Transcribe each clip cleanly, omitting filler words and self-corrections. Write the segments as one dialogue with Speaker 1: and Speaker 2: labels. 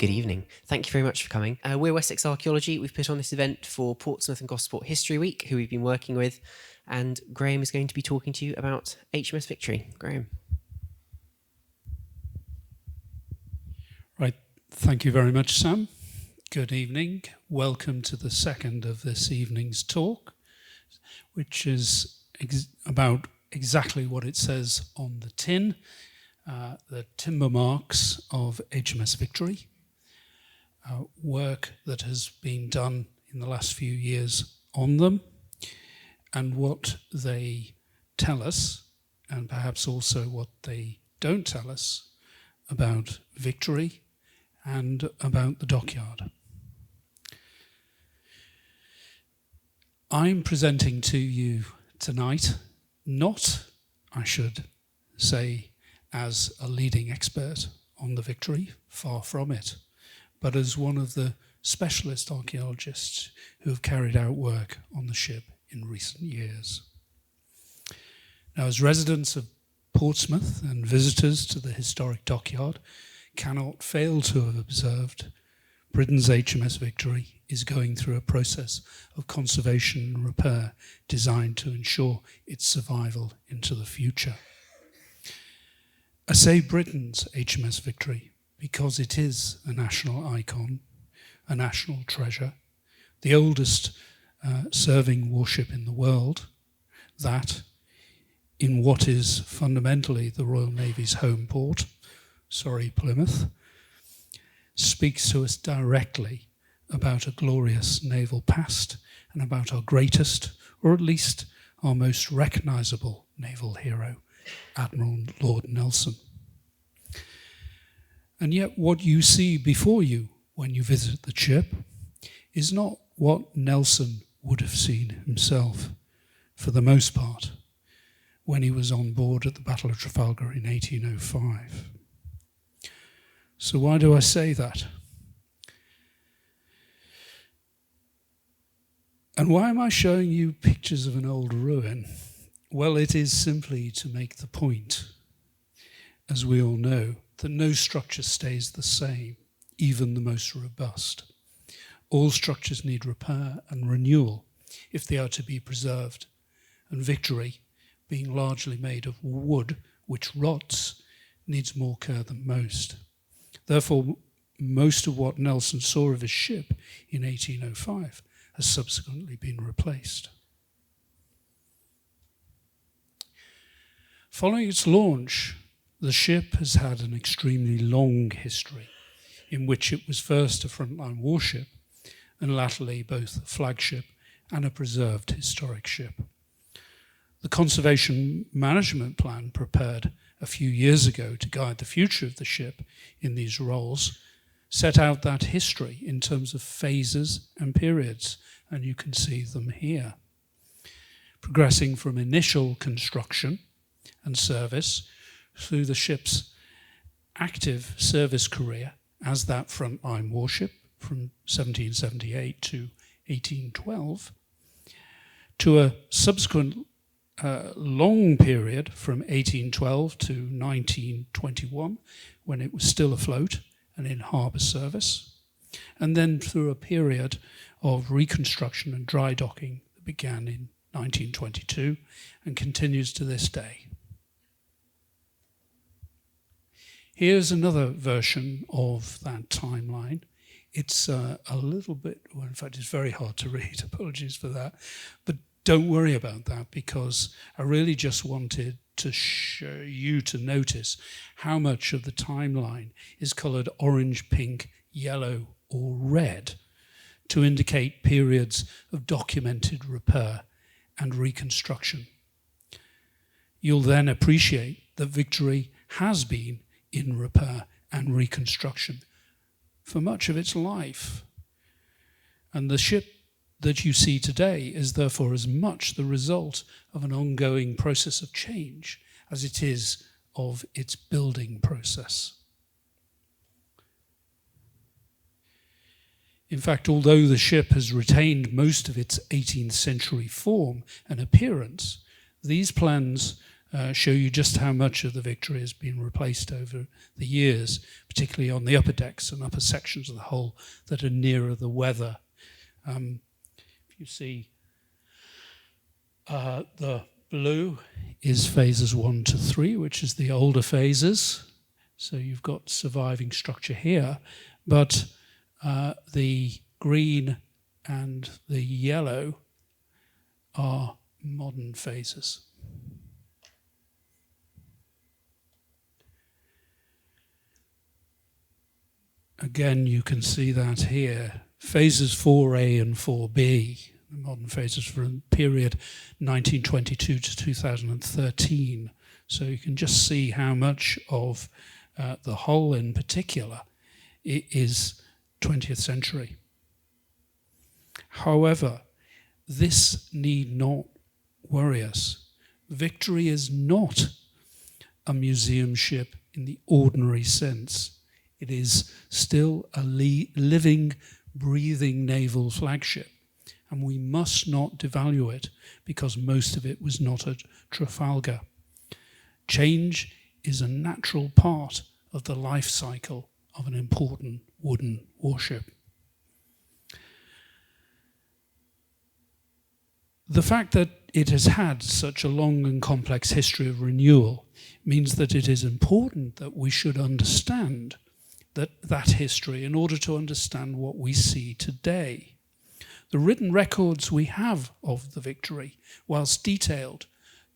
Speaker 1: Good evening. Thank you very much for coming. We're Wessex Archaeology. We've put on this event for Portsmouth and Gosport History Week, who we've been working with, and Graham is going to be talking to you about HMS Victory. Graham.
Speaker 2: Right. Thank you very much, Sam. Good evening. Welcome to the second of this evening's talk, which is about exactly what it says on the tin, the timber marks of HMS Victory. Work that has been done in the last few years on them, and what they tell us, and perhaps also what they don't tell us about Victory and about the Dockyard. I'm presenting to you tonight, not, I should say, as a leading expert on the Victory, far from it, but as one of the specialist archaeologists who have carried out work on the ship in recent years. Now, as residents of Portsmouth and visitors to the historic Dockyard cannot fail to have observed, Britain's HMS Victory is going through a process of conservation and repair designed to ensure its survival into the future. I say Britain's HMS Victory because it is a national icon, a national treasure, the oldest serving warship in the world, that in what is fundamentally the Royal Navy's home port, Plymouth, speaks to us directly about a glorious naval past and about our greatest, or at least our most recognisable naval hero, Admiral Lord Nelson. And yet what you see before you when you visit the ship is not what Nelson would have seen himself, for the most part, when he was on board at the Battle of Trafalgar in 1805. So why do I say that? And why am I showing you pictures of an old ruin? Well, it is simply to make the point, as we all know, that no structure stays the same, even the most robust. All structures need repair and renewal if they are to be preserved, and Victory, being largely made of wood which rots, needs more care than most. Therefore, most of what Nelson saw of his ship in 1805 has subsequently been replaced. Following its launch, the ship has had an extremely long history in which it was first a frontline warship and latterly both a flagship and a preserved historic ship. The Conservation Management Plan prepared a few years ago to guide the future of the ship in these roles set out that history in terms of phases and periods, and you can see them here. Progressing from initial construction and service through the ship's active service career as that frontline warship from 1778 to 1812, to a subsequent long period from 1812 to 1921, when it was still afloat and in harbour service, and then through a period of reconstruction and dry docking that began in 1922 and continues to this day. Here's another version of that timeline. It's a little bit, well, in fact, it's very hard to read. Apologies for that. But don't worry about that, because I really just wanted to show you to notice how much of the timeline is coloured orange, pink, yellow, or red to indicate periods of documented repair and reconstruction. You'll then appreciate that Victory has been in repair and reconstruction for much of its life. And the ship that you see today is therefore as much the result of an ongoing process of change as it is of its building process. In fact, although the ship has retained most of its 18th century form and appearance, these plans show you just how much of the Victory has been replaced over the years, particularly on the upper decks and upper sections of the hull that are nearer the weather. If you see the blue is phases 1 to 3, which is the older phases. So you've got surviving structure here, but the green and the yellow are modern phases. Again, you can see that here. Phases 4A and 4B, the modern phases from the period 1922 to 2013. So you can just see how much of the hull in particular is 20th century. However, this need not worry us. Victory is not a museum ship in the ordinary sense. It is still a living, breathing naval flagship, and we must not devalue it because most of it was not at Trafalgar. Change is a natural part of the life cycle of an important wooden warship. The fact that it has had such a long and complex history of renewal means that it is important that we should understand that history in order to understand what we see today. The written records we have of the Victory, whilst detailed,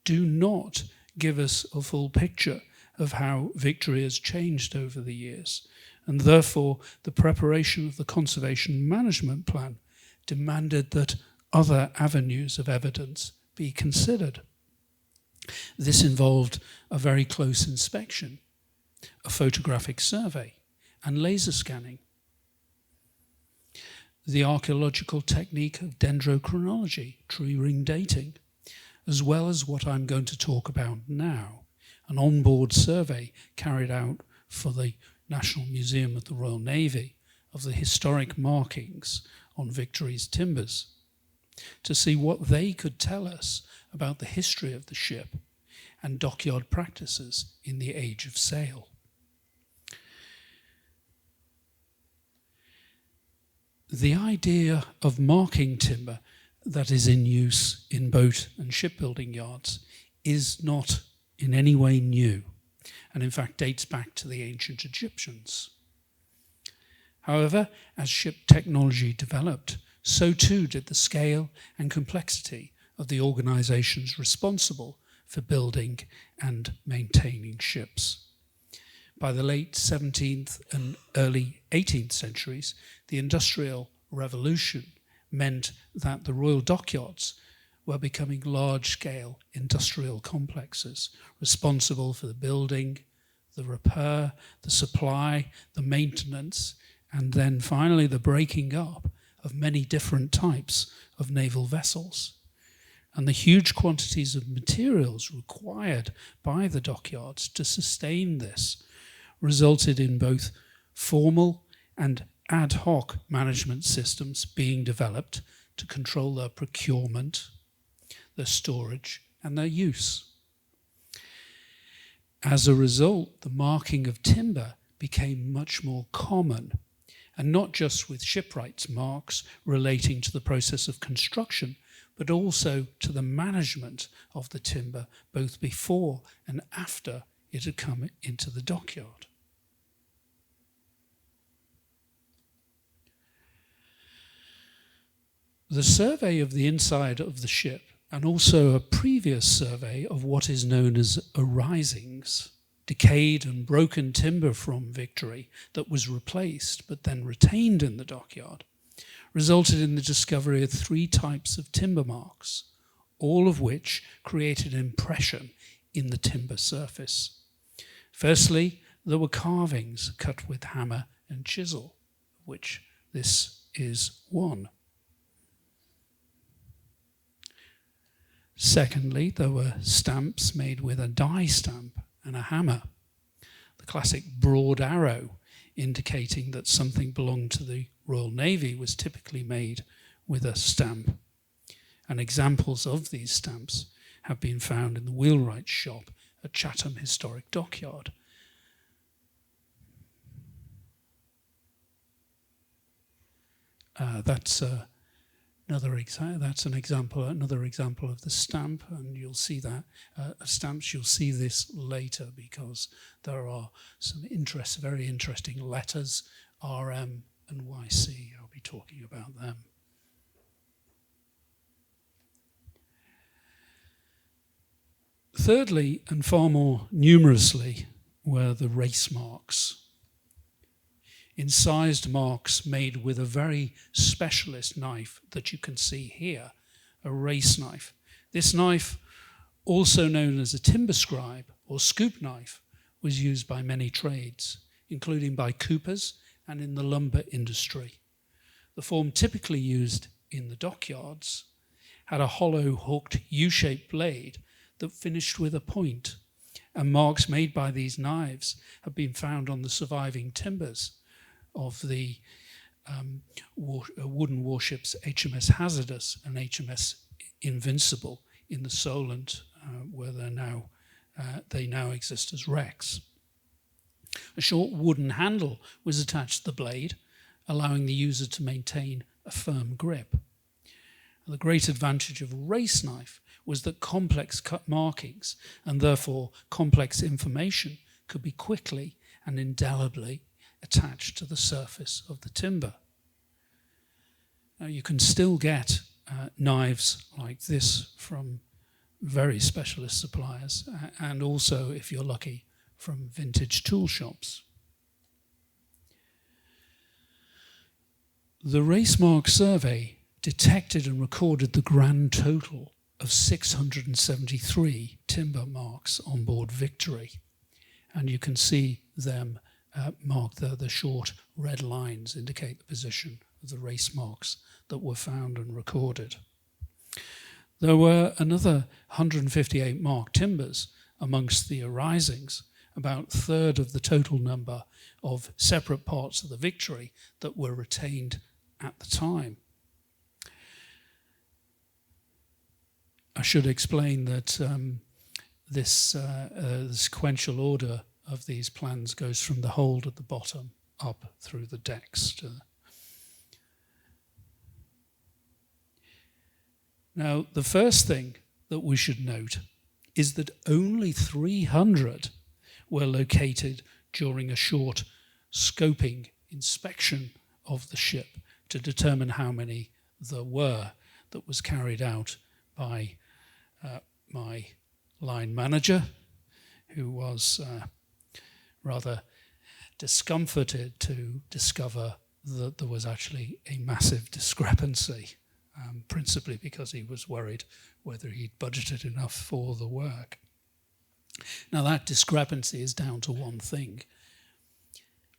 Speaker 2: do not give us a full picture of how Victory has changed over the years, and therefore the preparation of the Conservation Management Plan demanded that other avenues of evidence be considered. This involved a very close inspection, a photographic survey, and laser scanning. The archaeological technique of dendrochronology, tree ring dating, as well as what I'm going to talk about now, an onboard survey carried out for the National Museum of the Royal Navy of the historic markings on Victory's timbers, to see what they could tell us about the history of the ship and dockyard practices in the age of sail. The idea of marking timber that is in use in boat and shipbuilding yards is not in any way new, and in fact dates back to the ancient Egyptians. However, as ship technology developed, so too did the scale and complexity of the organizations responsible for building and maintaining ships. By the late 17th and early 18th centuries, the Industrial Revolution meant that the Royal Dockyards were becoming large-scale industrial complexes responsible for the building, the repair, the supply, the maintenance, and then finally the breaking up of many different types of naval vessels. And the huge quantities of materials required by the dockyards to sustain this resulted in both formal and ad hoc management systems being developed to control their procurement, their storage, and their use. As a result, the marking of timber became much more common, and not just with shipwrights marks relating to the process of construction, but also to the management of the timber both before and after it had come into the dockyard. The survey of the inside of the ship, and also a previous survey of what is known as arisings, decayed and broken timber from Victory that was replaced but then retained in the dockyard, resulted in the discovery of 3 types of timber marks, all of which created an impression in the timber surface. Firstly, there were carvings cut with hammer and chisel, which this is one. Secondly, there were stamps made with a die stamp and a hammer. The classic broad arrow indicating that something belonged to the Royal Navy was typically made with a stamp. And examples of these stamps have been found in the wheelwright's shop at Chatham Historic Dockyard. That's another example of the stamp, and you'll see that stamps. You'll see this later because there are some very interesting letters, RM and YC. I'll be talking about them. Thirdly, and far more numerously, were the race marks. Incised marks made with a very specialist knife that you can see here, a race knife. This knife, also known as a timber scribe or scoop knife, was used by many trades, including by coopers and in the lumber industry. The form typically used in the dockyards had a hollow hooked U-shaped blade that finished with a point, and marks made by these knives have been found on the surviving timbers of the wooden warships HMS Hazardous and HMS Invincible in the Solent, where they now exist as wrecks. A short wooden handle was attached to the blade, allowing the user to maintain a firm grip. The great advantage of a race knife was that complex cut markings, and therefore complex information, could be quickly and indelibly attached to the surface of the timber. Now you can still get knives like this from very specialist suppliers, and also, if you're lucky, from vintage tool shops. The Race Mark survey detected and recorded the grand total of 673 timber marks on board Victory, and you can see them marked there. The short red lines indicate the position of the race marks that were found and recorded. There were another 158 marked timbers amongst the arisings, about a third of the total number of separate parts of the Victory that were retained at the time. I should explain that the sequential order of these plans goes from the hold at the bottom up through the decks. Now, the first thing that we should note is that only 300 were located during a short scoping inspection of the ship to determine how many there were. That was carried out by my line manager, who was rather discomforted to discover that there was actually a massive discrepancy, principally because he was worried whether he'd budgeted enough for the work. Now that discrepancy is down to one thing.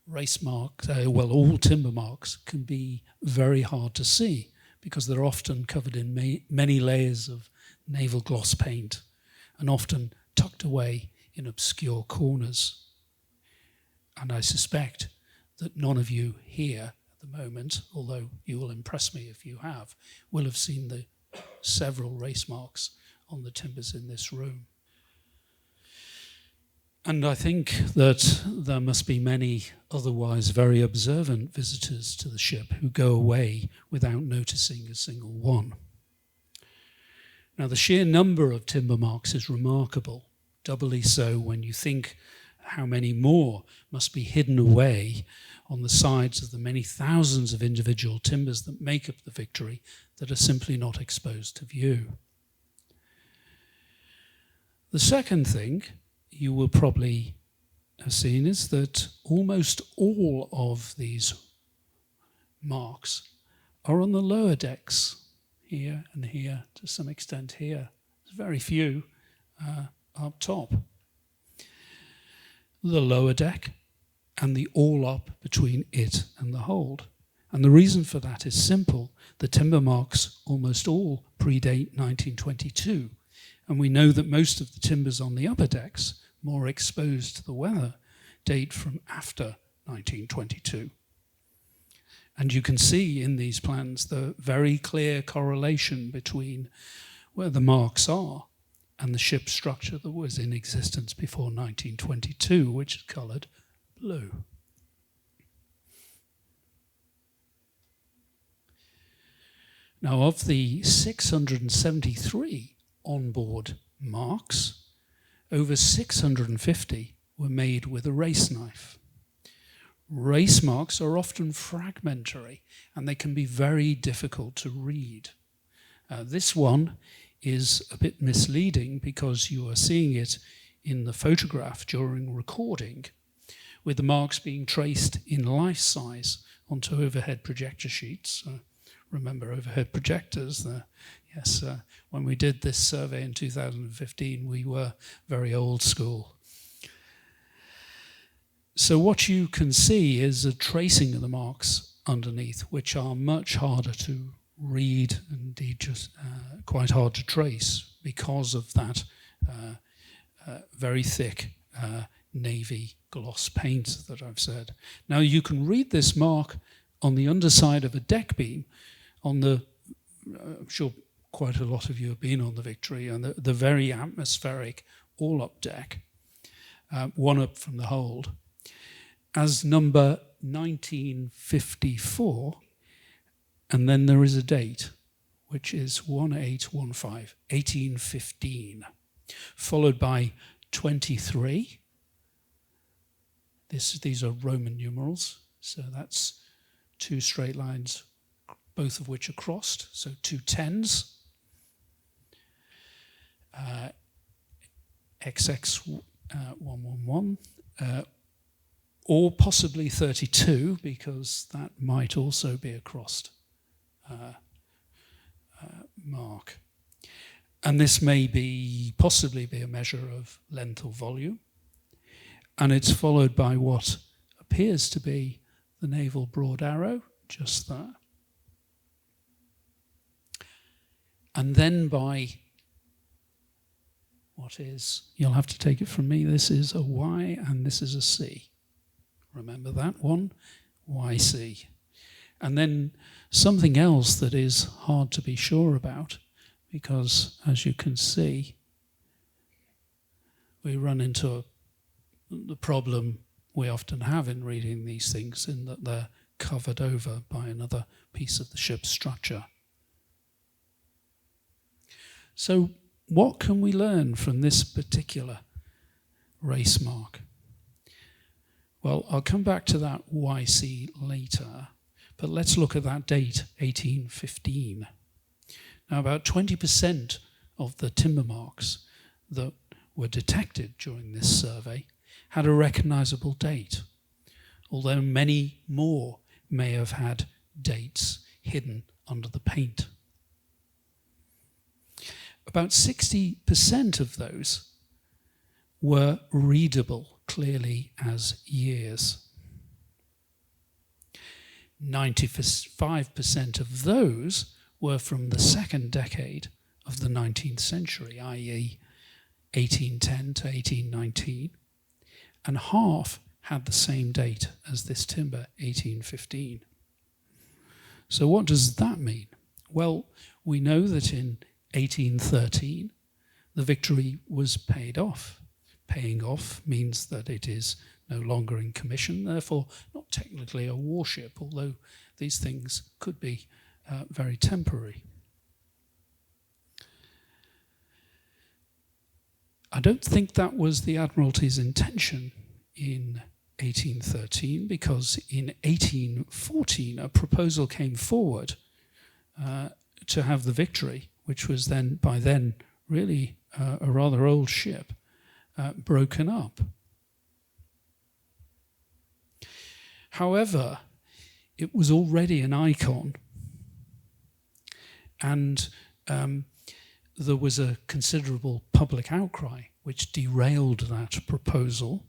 Speaker 2: Race marks, all timber marks can be very hard to see because they're often covered in many layers of naval gloss paint and often tucked away in obscure corners. And I suspect that none of you here at the moment, although you will impress me if you have, will have seen the several race marks on the timbers in this room. And I think that there must be many otherwise very observant visitors to the ship who go away without noticing a single one. Now, the sheer number of timber marks is remarkable, doubly so when you think how many more must be hidden away on the sides of the many thousands of individual timbers that make up the Victory that are simply not exposed to view. The second thing you will probably have seen is that almost all of these marks are on the lower decks, here and here, to some extent here. There's very few up top. The lower deck and the all up between it and the hold. And the reason for that is simple. The timber marks almost all predate 1922, and we know that most of the timbers on the upper decks, more exposed to the weather, date from after 1922. And you can see in these plans the very clear correlation between where the marks are and the ship structure that was in existence before 1922, which is coloured blue. Now, of the 673 onboard marks, over 650 were made with a race knife. Race marks are often fragmentary and they can be very difficult to read. This one is a bit misleading because you are seeing it in the photograph during recording, with the marks being traced in life size onto overhead projector sheets. Remember overhead projectors? Yes, when we did this survey in 2015, we were very old school. So what you can see is a tracing of the marks underneath, which are much harder to read, indeed just quite hard to trace because of that very thick navy gloss paint that I've said. Now you can read this mark on the underside of a deck beam on the, I'm sure quite a lot of you have been on the Victory, and the very atmospheric all-up deck, one up from the hold, as number 1954, and then there is a date, which is 1815, followed by 23. These are Roman numerals, so that's two straight lines, both of which are crossed, so two tens. XX111, or possibly 32, because that might also be a crossed mark. And this may possibly be a measure of length or volume. And it's followed by what appears to be the naval broad arrow, just there. And then by what is, you'll have to take it from me, this is a Y and this is a C. Remember that one? YC. And then something else that is hard to be sure about, because as you can see, we run into the problem we often have in reading these things, in that they're covered over by another piece of the ship's structure. So what can we learn from this particular race mark? Well, I'll come back to that YC later, but let's look at that date, 1815. Now, about 20% of the timber marks that were detected during this survey had a recognizable date, although many more may have had dates hidden under the paint. About 60% of those were readable clearly as years. 95% of those were from the second decade of the 19th century, i.e. 1810 to 1819, and half had the same date as this timber, 1815. So what does that mean? Well, we know that in 1813, the Victory was paid off. Paying off means that it is no longer in commission, therefore not technically a warship, although these things could be very temporary. I don't think that was the Admiralty's intention in 1813, because in 1814 a proposal came forward to have the Victory, which was then by then really a rather old ship, broken up. However, it was already an icon, and there was a considerable public outcry which derailed that proposal,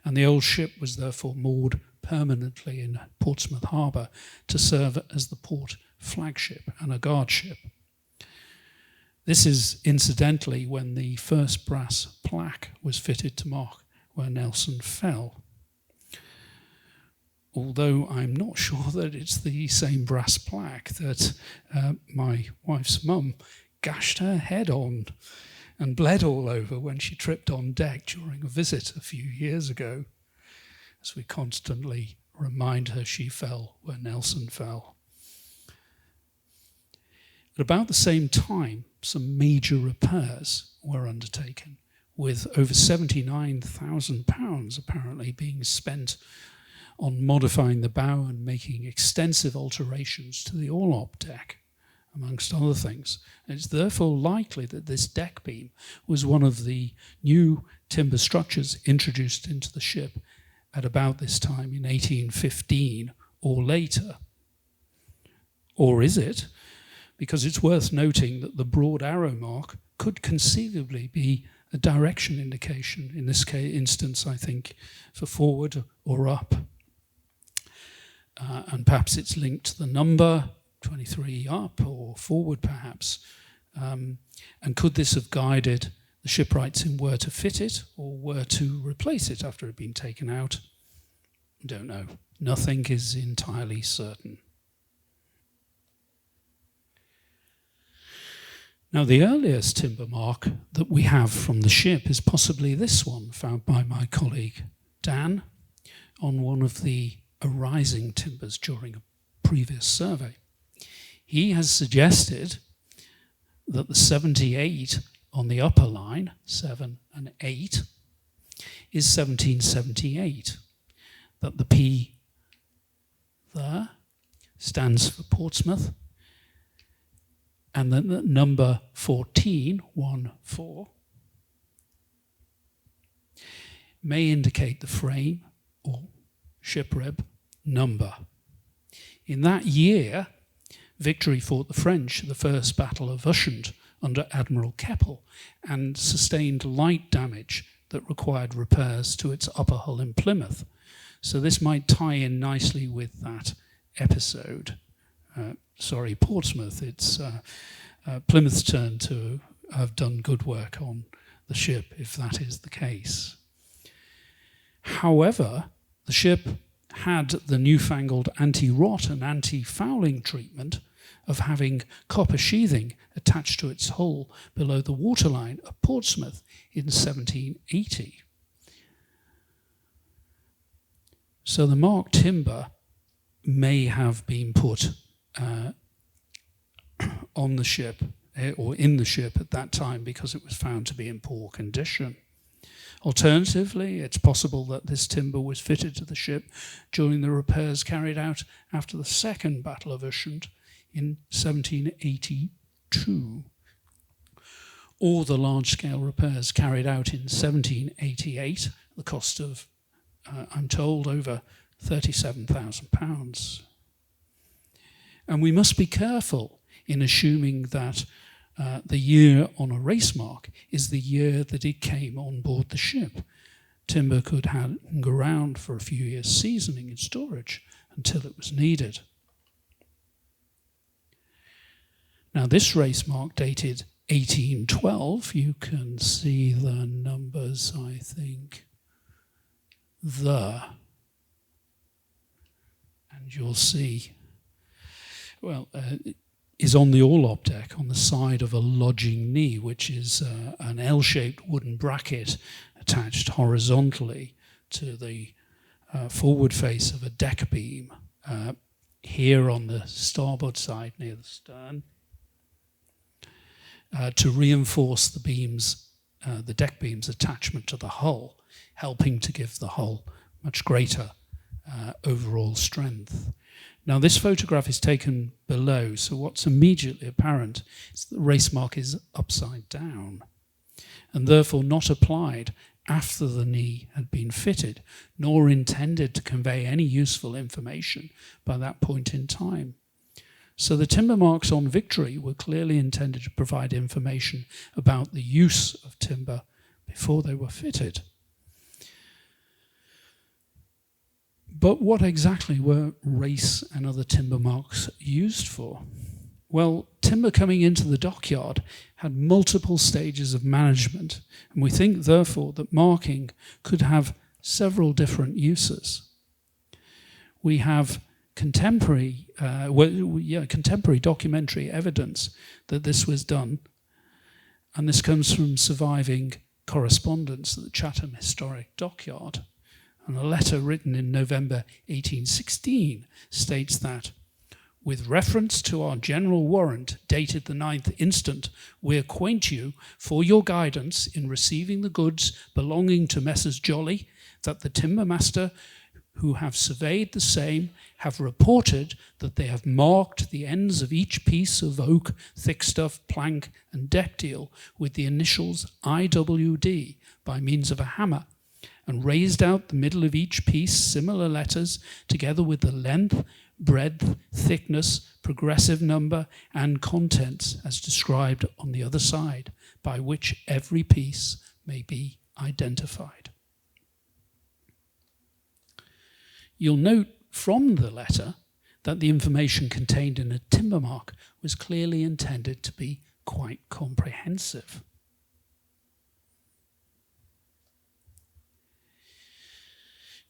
Speaker 2: and the old ship was therefore moored permanently in Portsmouth Harbour to serve as the port flagship and a guard ship. This is incidentally when the first brass plaque was fitted to mark where Nelson fell. Although I'm not sure that it's the same brass plaque that my wife's mum gashed her head on and bled all over when she tripped on deck during a visit a few years ago, as we constantly remind her she fell where Nelson fell. At about the same time, some major repairs were undertaken, with over £79,000 apparently being spent on modifying the bow and making extensive alterations to the orlop deck, amongst other things. And it's therefore likely that this deck beam was one of the new timber structures introduced into the ship at about this time in 1815 or later. Or is it? Because it's worth noting that the broad arrow mark could conceivably be a direction indication, in this instance, I think, for forward or up. And perhaps it's linked to the number, 23 up, or forward perhaps. And could this have guided the shipwrights in where to fit it or where to replace it after it had been taken out? Don't know. Nothing is entirely certain. Now, the earliest timber mark that we have from the ship is possibly this one, found by my colleague Dan on one of the arising timbers during a previous survey. He has suggested that the 78 on the upper line, 7 and 8, is 1778, that the P there stands for Portsmouth, and then the number 14, 1, 4, may indicate the frame or ship rib number. In that year, Victory fought the French at the First Battle of Ushant under Admiral Keppel and sustained light damage that required repairs to its upper hull in Plymouth. So this might tie in nicely with that episode. Portsmouth. It's Plymouth's turn to have done good work on the ship, if that is the case. However, the ship had the newfangled anti-rot and anti-fouling treatment of having copper sheathing attached to its hull below the waterline at Portsmouth in 1780. So the marked timber may have been put on the ship or in the ship at that time because it was found to be in poor condition. Alternatively, it's possible that this timber was fitted to the ship during the repairs carried out after the Second Battle of Ushant in 1782, or the large-scale repairs carried out in 1788, the cost of, I'm told, over £37,000. And we must be careful in assuming that the year on a race mark is the year that it came on board the ship. Timber could hang around for a few years seasoning in storage until it was needed. Now this race mark dated 1812. You can see the numbers, I think, there. And you'll see, well, is on the orlop deck on the side of a lodging knee, which is an L-shaped wooden bracket attached horizontally to the forward face of a deck beam here on the starboard side near the stern to reinforce the beams, the deck beams attachment to the hull, helping to give the hull much greater overall strength. Now this photograph is taken below, so what's immediately apparent is that the race mark is upside down and therefore not applied after the knee had been fitted, nor intended to convey any useful information by that point in time. So the timber marks on Victory were clearly intended to provide information about the use of timber before they were fitted. But what exactly were Rase and other timber marks used for? Well, timber coming into the dockyard had multiple stages of management, and we think, therefore, that marking could have several different uses. We have contemporary documentary evidence that this was done And this comes from surviving correspondence at the Chatham Historic Dockyard. And a letter written in November 1816 states that, with reference to our general warrant dated the 9th instant, we acquaint you for your guidance in receiving the goods belonging to Messrs. Jolly, that the timber master who have surveyed the same have reported that they have marked the ends of each piece of oak, thick stuff, plank, and deck deal with the initials IWD by means of a hammer, and raised out the middle of each piece similar letters, together with the length, breadth, thickness, progressive number, and contents as described on the other side, by which every piece may be identified. You'll note from the letter that the information contained in a timber mark was clearly intended to be quite comprehensive.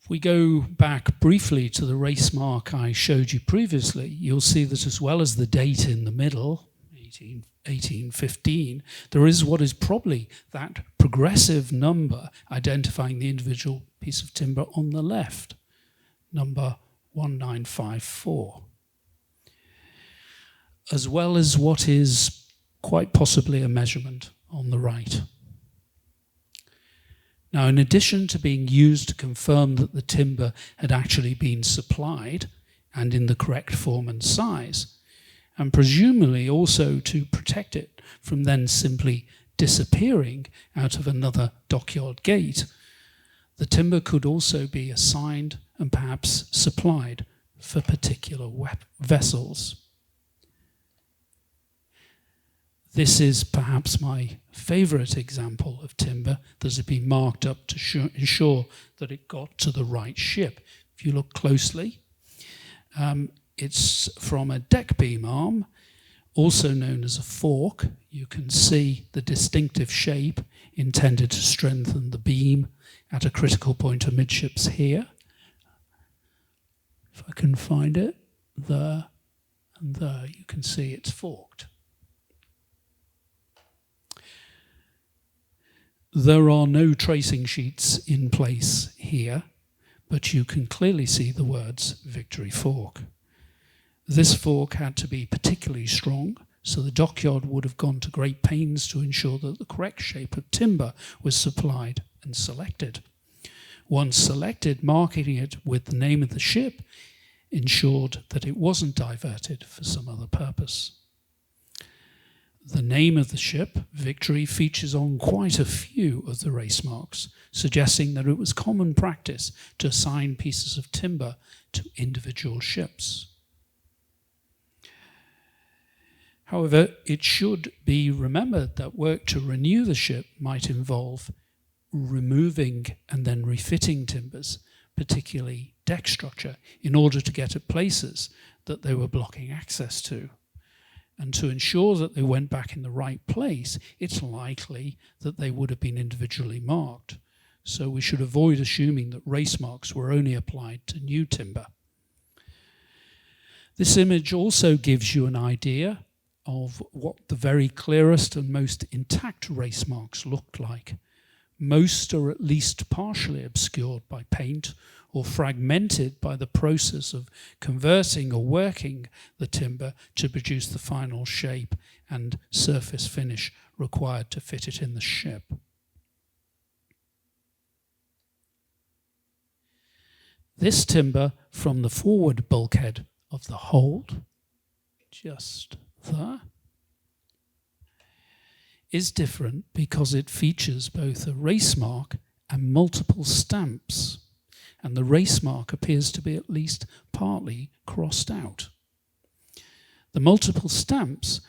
Speaker 2: If we go back briefly to the race mark I showed you previously, you'll see that as well as the date in the middle, 1815, there is what is probably that progressive number identifying the individual piece of timber on the left, number 1954, as well as what is quite possibly a measurement on the right. Now, in addition to being used to confirm that the timber had actually been supplied and in the correct form and size, and presumably also to protect it from then simply disappearing out of another dockyard gate, the timber could also be assigned and perhaps supplied for particular vessels. This is perhaps my favourite example of timber that has been marked up to ensure that it got to the right ship. If you look closely, it's from a deck beam arm, also known as a fork. You can see the distinctive shape intended to strengthen the beam at a critical point amidships here. If I can find it, there and there, you can see it's forked. There are no tracing sheets in place here, but you can clearly see the words Victory Fork. This fork had to be particularly strong, so the dockyard would have gone to great pains to ensure that the correct shape of timber was supplied and selected. Once selected, marking it with the name of the ship ensured that it wasn't diverted for some other purpose. The name of the ship, Victory, features on quite a few of the race marks, suggesting that it was common practice to assign pieces of timber to individual ships. However, it should be remembered that work to renew the ship might involve removing and then refitting timbers, particularly deck structure, in order to get at places that they were blocking access to. And to ensure that they went back in the right place, it's likely that they would have been individually marked. So we should avoid assuming that race marks were only applied to new timber. This image also gives you an idea of what the very clearest and most intact race marks looked like. Most are at least partially obscured by paint or fragmented by the process of converting or working the timber to produce the final shape and surface finish required to fit it in the ship. This timber from the forward bulkhead of the hold, just there, is different because it features both a race mark and multiple stamps, and the race mark appears to be at least partly crossed out. The multiple stamps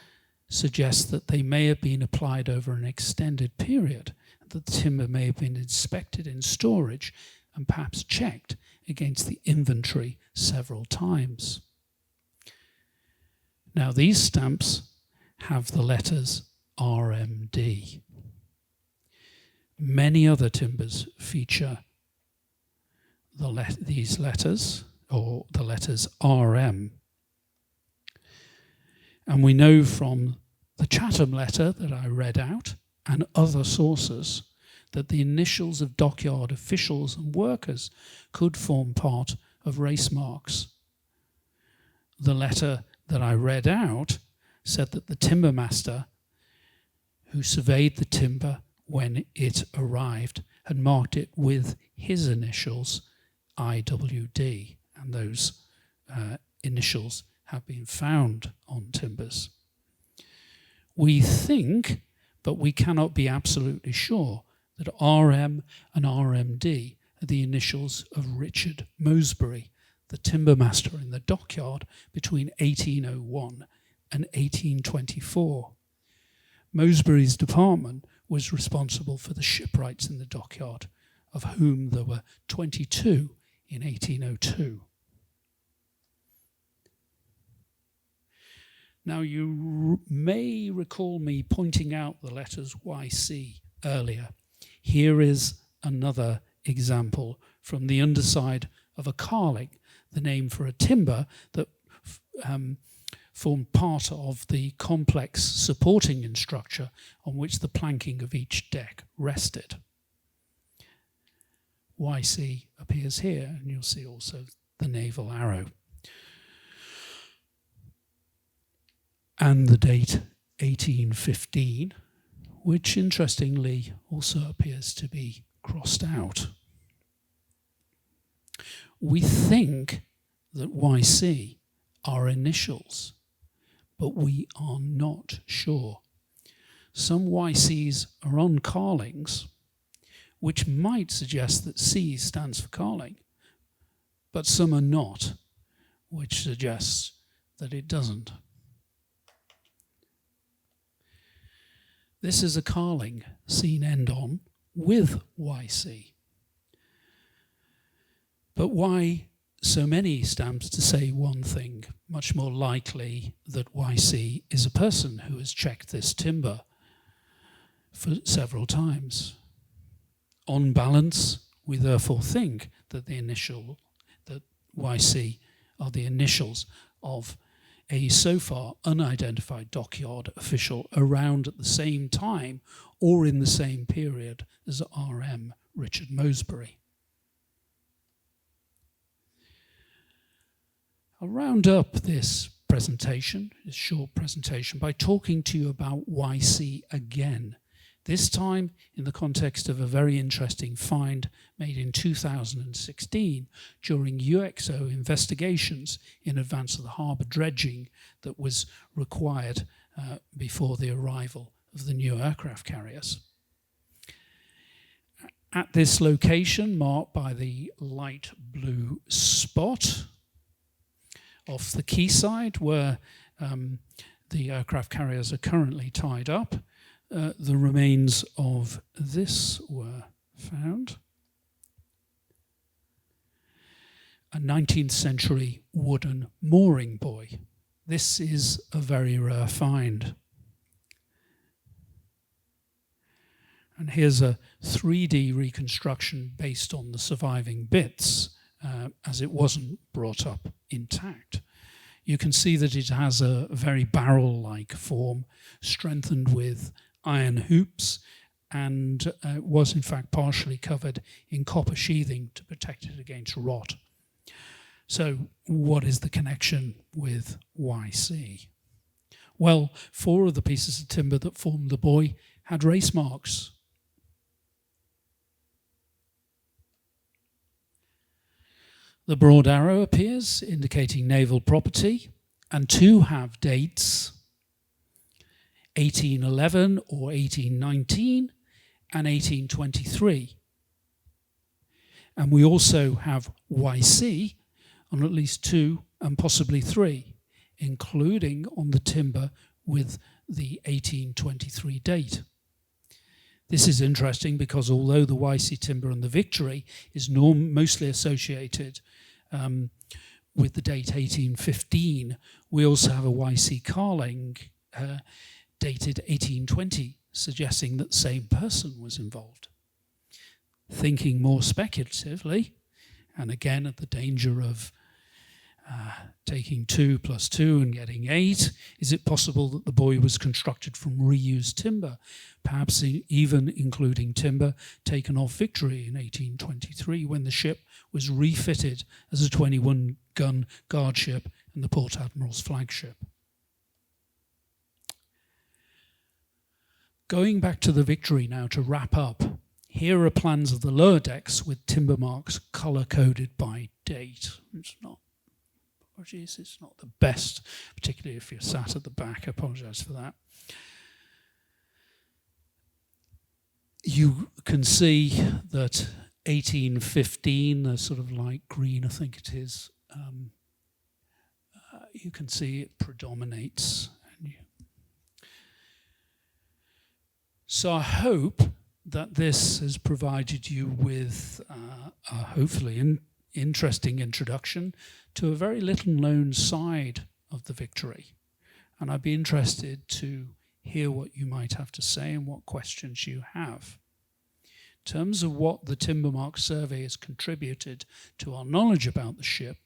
Speaker 2: suggest that they may have been applied over an extended period, that the timber may have been inspected in storage and perhaps checked against the inventory several times. Now, these stamps have the letters RMD. Many other timbers feature these letters, or the letters RM. And we know from the Chatham letter that I read out and other sources that the initials of dockyard officials and workers could form part of race marks. The letter that I read out said that the timber master who surveyed the timber when it arrived had marked it with his initials, IWD, and those initials have been found on timbers. We think, but we cannot be absolutely sure, that RM and RMD are the initials of Richard Mosbury, the timber master in the dockyard between 1801 and 1824. Mosbury's department was responsible for the shipwrights in the dockyard, of whom there were 22 in 1802. Now, you may recall me pointing out the letters YC earlier. Here is another example from the underside of a carling, the name for a timber that formed part of the complex supporting structure on which the planking of each deck rested. YC appears here, and you'll see also the naval arrow. And the date 1815, which interestingly also appears to be crossed out. We think that YC are initials, but we are not sure. Some YCs are on carlings, which might suggest that C stands for carling, but some are not, which suggests that it doesn't. This is a carling seen end on with YC. But why so many stamps to say one thing? Much more likely that YC is a person who has checked this timber for several times. On balance, we therefore think that that YC are the initials of a so far unidentified dockyard official around at the same time or in the same period as RM Richard Mosbury. I'll round up this presentation, this short presentation, by talking to you about YC again. This time in the context of a very interesting find made in 2016 during UXO investigations in advance of the harbour dredging that was required before the arrival of the new aircraft carriers. At this location, marked by the light blue spot off the quayside where the aircraft carriers are currently tied up, the remains of this were found. A 19th century wooden mooring buoy. This is a very rare find. And here's a 3D reconstruction based on the surviving bits, as it wasn't brought up intact. You can see that it has a very barrel-like form, strengthened with iron hoops, and was in fact partially covered in copper sheathing to protect it against rot. So what is the connection with YC? Well, 4 of the pieces of timber that formed the buoy had race marks. The broad arrow appears, indicating naval property, and 2 have dates, 1811 or 1819 and 1823. And we also have YC on at least 2 and possibly 3, including on the timber with the 1823 date. This is interesting because although the YC timber and the Victory is mostly associated with the date 1815, we also have a YC carling dated 1820, suggesting that the same person was involved. Thinking more speculatively, and again at the danger of taking 2 plus 2 and getting 8? Is it possible that the buoy was constructed from reused timber, perhaps even including timber taken off Victory in 1823 when the ship was refitted as a 21-gun guard ship and the Port Admiral's flagship? Going back to the Victory now to wrap up, here are plans of the lower decks with timber marks colour-coded by date. It's not the best, particularly if you're sat at the back. I apologise for that. You can see that 1815, a sort of light green, I think it is, you can see it predominates. So I hope that this has provided you with a hopefully interesting introduction to a very little known side of the Victory. And I'd be interested to hear what you might have to say and what questions you have. In terms of what the Timber Mark survey has contributed to our knowledge about the ship,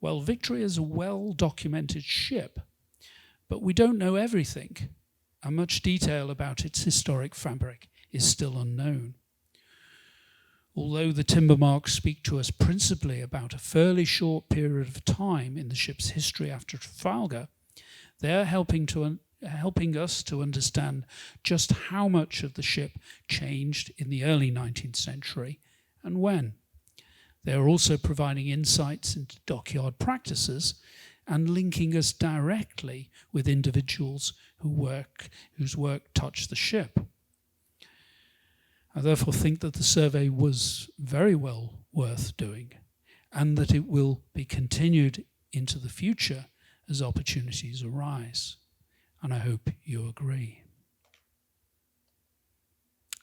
Speaker 2: well, Victory is a well-documented ship, but we don't know everything, and much detail about its historic fabric is still unknown. Although the timber marks speak to us principally about a fairly short period of time in the ship's history after Trafalgar, they are helping us to understand just how much of the ship changed in the early 19th century and when. They are also providing insights into dockyard practices and linking us directly with individuals whose work touched the ship. I therefore think that the survey was very well worth doing and that it will be continued into the future as opportunities arise. And I hope you agree.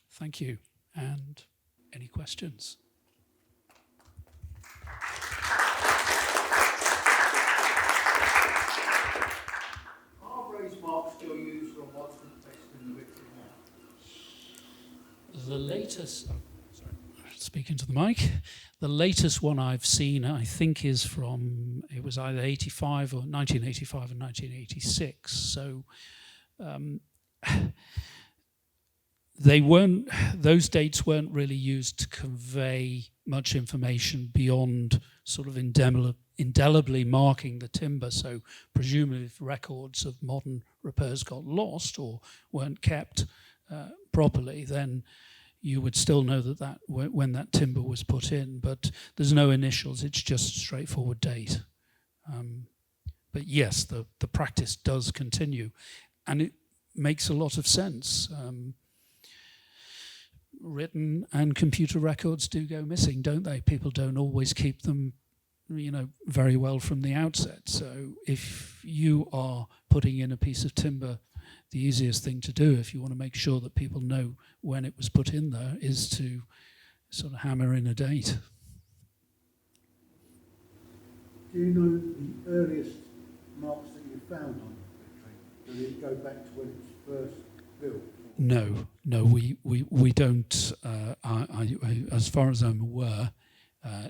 Speaker 2: Thank you. And any questions?
Speaker 3: Are race marks still used on what's in the Victory now?
Speaker 2: The latest, speaking to the mic, the latest one I've seen, I think, is from, it was either 85 or 1985 and 1986. So those dates weren't really used to convey much information beyond sort of indelibly marking the timber. So presumably if records of modern repairs got lost or weren't kept properly, then you would still know that when that timber was put in, but there's no initials, it's just a straightforward date. But yes, the practice does continue, and it makes a lot of sense. Written and computer records do go missing, don't they? People don't always keep them, very well from the outset. So if you are putting in a piece of timber, the easiest thing to do if you want to make sure that people know when it was put in there is to sort of hammer in a date.
Speaker 3: Do you know the earliest marks that you found on the Victory? Does it go back to when it was first built?
Speaker 2: No, we don't. As far as I'm aware,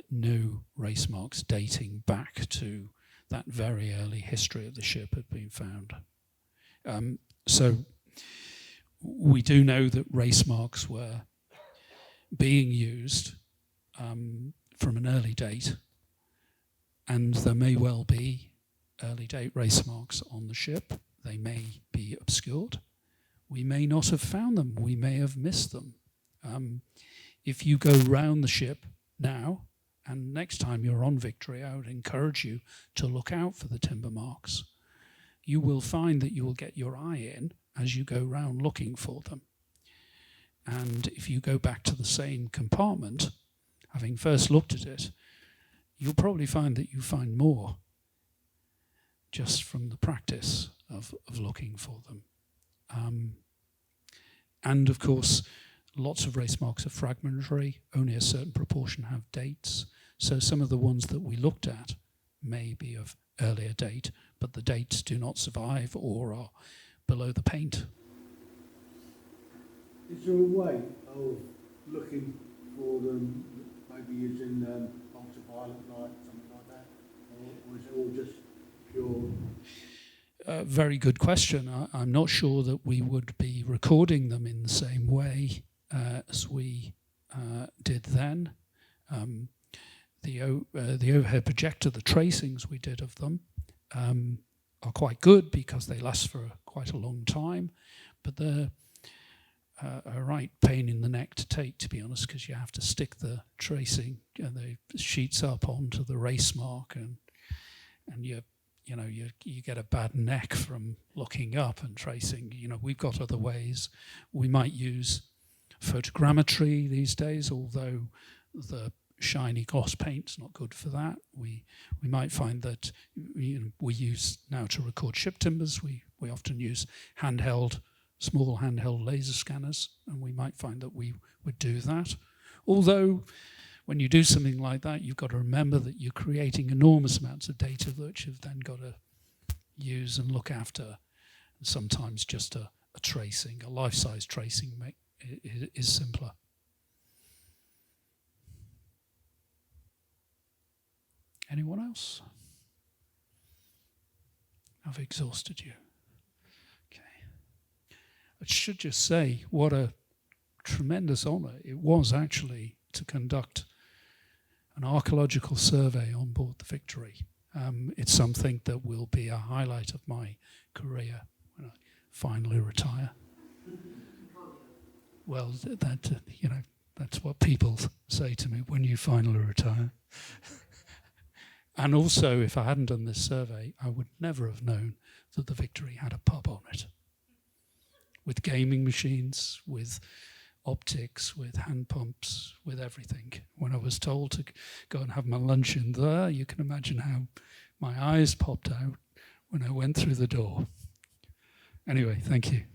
Speaker 2: no race marks dating back to that very early history of the ship have been found. So we do know that race marks were being used from an early date, and there may well be early date race marks on the ship. They may be obscured. We may not have found them. We may have missed them. If you go round the ship now, and next time you're on Victory, I would encourage you to look out for the timber marks. You will find that you will get your eye in as you go round looking for them. And if you go back to the same compartment, having first looked at it, you'll probably find that you find more just from the practice of looking for them. And of course, lots of race marks are fragmentary, only a certain proportion have dates. So some of the ones that we looked at may be of earlier date, but the dates do not survive or are below the paint.
Speaker 3: Is there a way of looking for them, maybe using ultraviolet light, something like that? or is it all just pure?
Speaker 2: Very good question. I'm not sure that we would be recording them in the same way as we did then. The overhead projector, the tracings we did of them are quite good because they last for quite a long time, but they're a right pain in the neck to take, to be honest, because you have to stick the tracing and the sheets up onto the race mark, and you get a bad neck from looking up and tracing. We've got other ways. We might use photogrammetry these days, although the shiny gloss paint's not good for that. We might find that we use now to record ship timbers. We often use small handheld laser scanners, and we might find that we would do that. Although, when you do something like that, you've got to remember that you're creating enormous amounts of data that you've then got to use and look after. And sometimes just a tracing, a life-size tracing, is simpler. Anyone else? I've exhausted you. Okay. I should just say what a tremendous honour it was actually to conduct an archaeological survey on board the Victory. It's something that will be a highlight of my career when I finally retire. Well, that's what people say to me when you finally retire. And also, if I hadn't done this survey, I would never have known that the Victory had a pub on it, with gaming machines, with optics, with hand pumps, with everything. When I was told to go and have my lunch in there, you can imagine how my eyes popped out when I went through the door. Anyway, thank you.